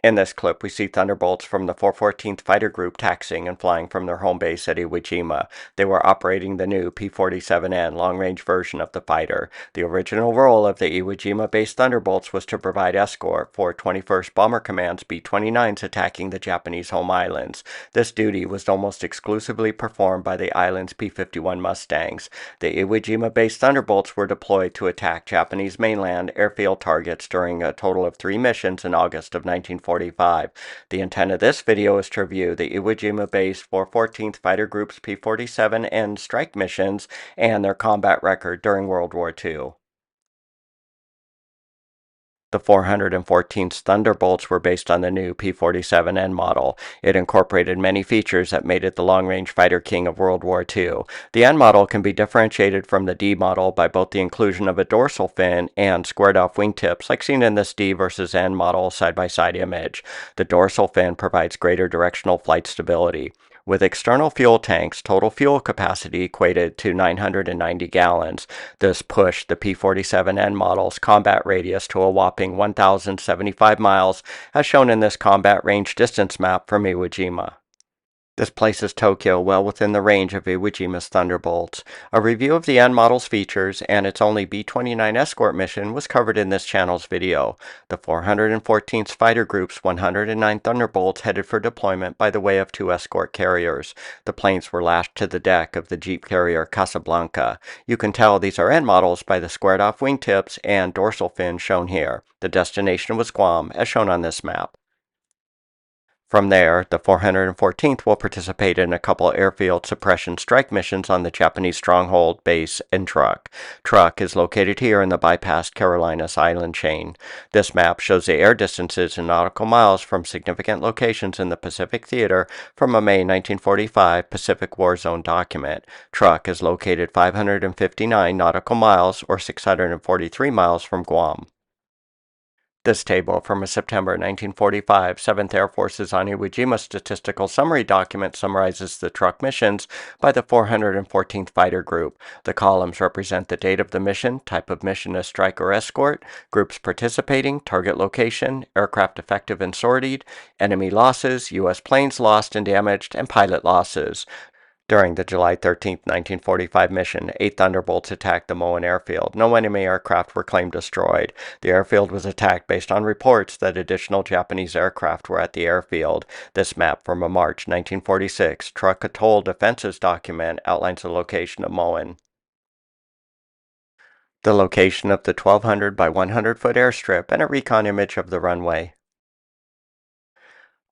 In this clip, we see Thunderbolts from the 414th Fighter Group taxiing and flying from their home base at Iwo Jima. They were operating the new P-47N long-range version of the fighter. The original role of the Iwo Jima-based Thunderbolts was to provide escort for 21st Bomber Command's B-29s attacking the Japanese home islands. This duty was almost exclusively performed by the island's P-51 Mustangs. The Iwo Jima-based Thunderbolts were deployed to attack Japanese mainland airfield targets during a total of 3 missions in August of 1945. The intent of this video is to review the Iwo Jima-based 414th Fighter Group's P-47N strike missions and their combat record during World War II. The 414th Thunderbolts were based on the new P-47N model. It incorporated many features that made it the long-range fighter king of World War II. The N model can be differentiated from the D model by both the inclusion of a dorsal fin and squared-off wingtips, like seen in this D versus N model side-by-side image. The dorsal fin provides greater directional flight stability. With external fuel tanks, total fuel capacity equated to 990 gallons. This pushed the P-47N model's combat radius to a whopping 1,075 miles, as shown in this combat range distance map from Iwo Jima. This places Tokyo well within the range of Iwo Jima's Thunderbolts. A review of the N model's features and its only B-29 escort mission was covered in this channel's video. The 414th Fighter Group's 109 Thunderbolts headed for deployment by the way of 2 escort carriers. The planes were lashed to the deck of the Jeep carrier Casablanca. You can tell these are N models by the squared-off wingtips and dorsal fin shown here. The destination was Guam, as shown on this map. From there, the 414th will participate in a couple airfield suppression strike missions on the Japanese stronghold base in Truk. Truk is located here in the bypassed Carolinas island chain. This map shows the air distances in nautical miles from significant locations in the Pacific Theater from a May 1945 Pacific War Zone document. Truk is located 559 nautical miles or 643 miles from Guam. This table from a September 1945 7th Air Force's on Iwo Jima statistical summary document summarizes the Truk missions by the 414th Fighter Group. The columns represent the date of the mission, type of mission as strike or escort, groups participating, target location, aircraft effective and sortied, enemy losses, U.S. planes lost and damaged, and pilot losses. During the July 13, 1945 mission, 8 Thunderbolts attacked the Moen airfield. No enemy aircraft were claimed destroyed. The airfield was attacked based on reports that additional Japanese aircraft were at the airfield. This map from a March 1946 Truk Atoll Defenses document outlines the location of Moen. The location of the 1,200 by 100 foot airstrip and a recon image of the runway.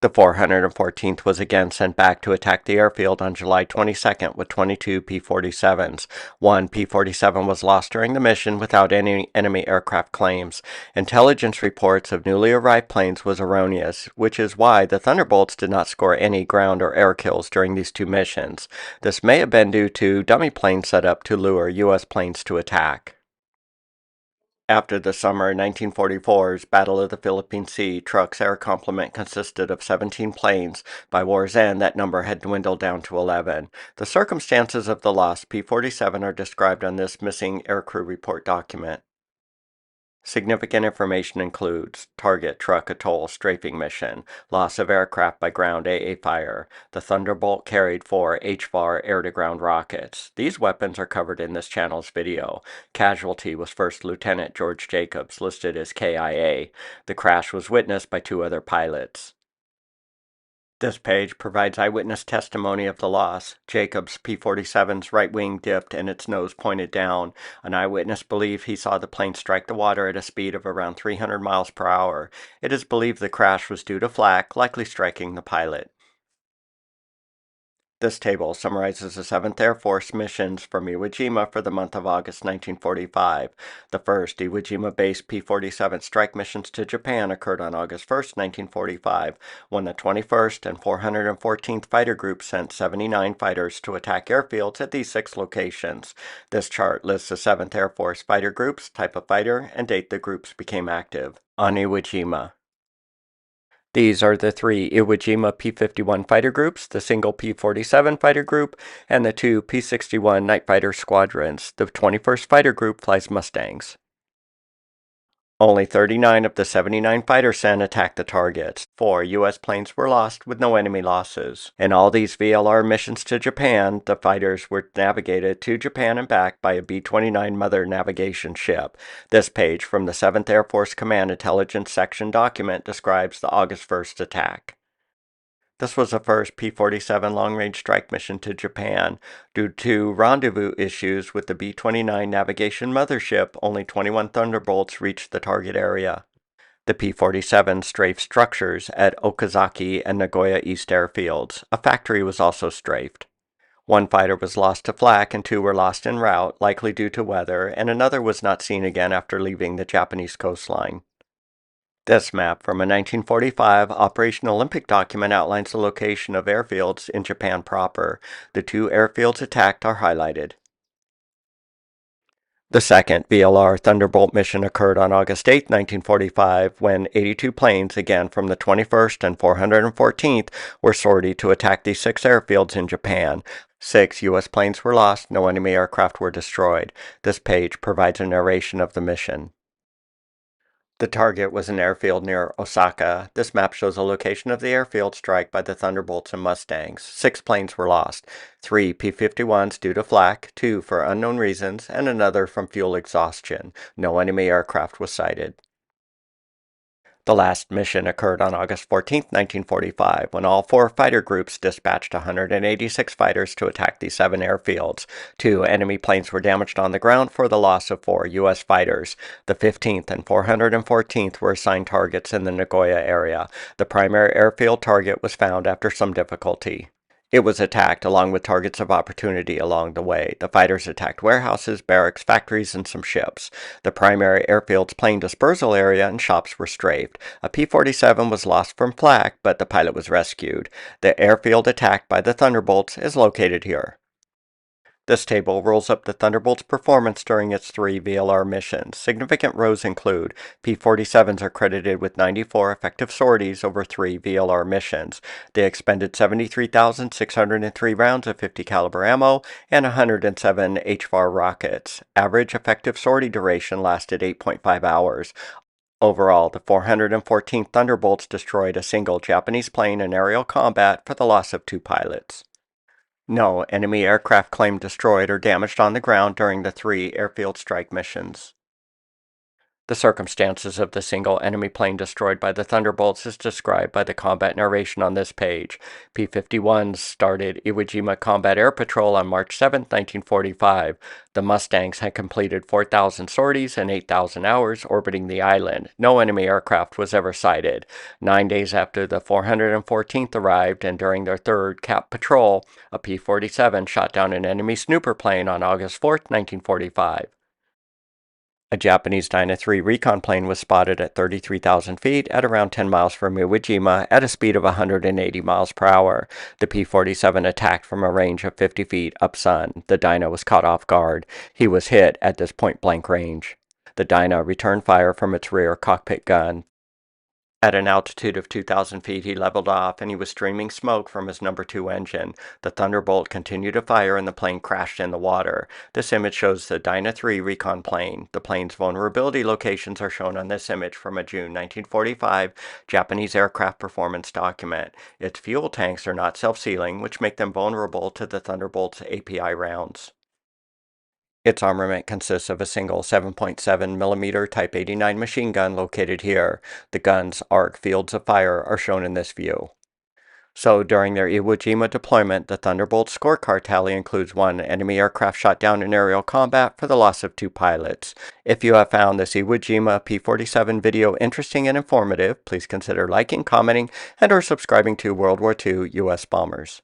The 414th was again sent back to attack the airfield on July 22nd with 22 P-47s. One P-47 was lost during the mission without any enemy aircraft claims. Intelligence reports of newly arrived planes was erroneous, which is why the Thunderbolts did not score any ground or air kills during these 2 missions. This may have been due to dummy planes set up to lure U.S. planes to attack. After the summer 1944's Battle of the Philippine Sea, Truk's air complement consisted of 17 planes. By war's end, that number had dwindled down to 11. The circumstances of the lost P-47 are described on this missing aircrew report document. Significant information includes target Truk Atoll strafing mission, loss of aircraft by ground AA fire. The Thunderbolt carried 4 HVAR air-to-ground rockets. These weapons are covered in this channel's video. Casualty was First Lieutenant George Jacobs, listed as KIA. The crash was witnessed by 2 other pilots. This page provides eyewitness testimony of the loss. Jacobs' P-47's right wing dipped and its nose pointed down. An eyewitness believed he saw the plane strike the water at a speed of around 300 miles per hour. It is believed the crash was due to flak, likely striking the pilot. This table summarizes the 7th Air Force missions from Iwo Jima for the month of August 1945. The first Iwo Jima-based P-47 strike missions to Japan occurred on August 1, 1945, when the 21st and 414th Fighter Group sent 79 fighters to attack airfields at these 6 locations. This chart lists the 7th Air Force fighter groups, type of fighter, and date the groups became active. On Iwo Jima. These are the 3 Iwo Jima P-51 fighter groups, the single P-47 fighter group, and the 2 P-61 night fighter squadrons. The 21st fighter group flies Mustangs. Only 39 of the 79 fighter sen attacked the targets. 4 U.S. planes were lost with no enemy losses. In all these VLR missions to Japan, the fighters were navigated to Japan and back by a B-29 Mother navigation ship. This page from the 7th Air Force Command Intelligence Section document describes the August 1st attack. This was the first P-47 long-range strike mission to Japan. Due to rendezvous issues with the B-29 navigation mothership, only 21 Thunderbolts reached the target area. The P-47 strafed structures at Okazaki and Nagoya East airfields. A factory was also strafed. 1 fighter was lost to flak and 2 were lost en route, likely due to weather, and another was not seen again after leaving the Japanese coastline. This map from a 1945 Operation Olympic document outlines the location of airfields in Japan proper. The 2 airfields attacked are highlighted. The second VLR Thunderbolt mission occurred on August 8, 1945, when 82 planes, again from the 21st and 414th, were sortied to attack these 6 airfields in Japan. 6 U.S. planes were lost, no enemy aircraft were destroyed. This page provides a narration of the mission. The target was an airfield near Osaka. This map shows a location of the airfield strike by the Thunderbolts and Mustangs. 6 planes were lost. 3 P-51s due to flak, 2 for unknown reasons, and another from fuel exhaustion. No enemy aircraft was sighted. The last mission occurred on August 14, 1945, when all 4 fighter groups dispatched 186 fighters to attack these 7 airfields. 2 enemy planes were damaged on the ground for the loss of 4 U.S. fighters. The 15th and 414th were assigned targets in the Nagoya area. The primary airfield target was found after some difficulty. It was attacked along with targets of opportunity along the way. The fighters attacked warehouses, barracks, factories, and some ships. The primary airfield's plane dispersal area and shops were strafed. A P-47 was lost from flak, but the pilot was rescued. The airfield attacked by the Thunderbolts is located here. This table rolls up the Thunderbolt's performance during its 3 VLR missions. Significant rows include P-47s are credited with 94 effective sorties over 3 VLR missions. They expended 73,603 rounds of 50 caliber ammo and 107 HVAR rockets. Average effective sortie duration lasted 8.5 hours. Overall, the 414 Thunderbolts destroyed a single Japanese plane in aerial combat for the loss of 2 pilots. No enemy aircraft claimed destroyed or damaged on the ground during the 3 airfield strike missions. The circumstances of the single enemy plane destroyed by the Thunderbolts is described by the combat narration on this page. P-51s started Iwo Jima Combat Air Patrol on March 7, 1945. The Mustangs had completed 4,000 sorties and 8,000 hours orbiting the island. No enemy aircraft was ever sighted. 9 days after the 414th arrived and during their 3rd CAP patrol, a P-47 shot down an enemy snooper plane on August 4, 1945. A Japanese Dyna 3 recon plane was spotted at 33,000 feet at around 10 miles from Iwo Jima at a speed of 180 miles per hour. The P-47 attacked from a range of 50 feet upsun. The Dyna was caught off guard. He was hit at this point-blank range. The Dyna returned fire from its rear cockpit gun. At an altitude of 2,000 feet, he leveled off, and he was streaming smoke from his number 2 engine. The Thunderbolt continued to fire, and the plane crashed in the water. This image shows the Dyna 3 recon plane. The plane's vulnerability locations are shown on this image from a June 1945 Japanese aircraft performance document. Its fuel tanks are not self-sealing, which make them vulnerable to the Thunderbolt's API rounds. Its armament consists of a single 7.7mm Type 89 machine gun located here. The gun's arc fields of fire are shown in this view. So during their Iwo Jima deployment, the Thunderbolt scorecard tally includes 1 enemy aircraft shot down in aerial combat for the loss of 2 pilots. If you have found this Iwo Jima P-47 video interesting and informative, please consider liking, commenting, and or subscribing to World War II U.S. Bombers.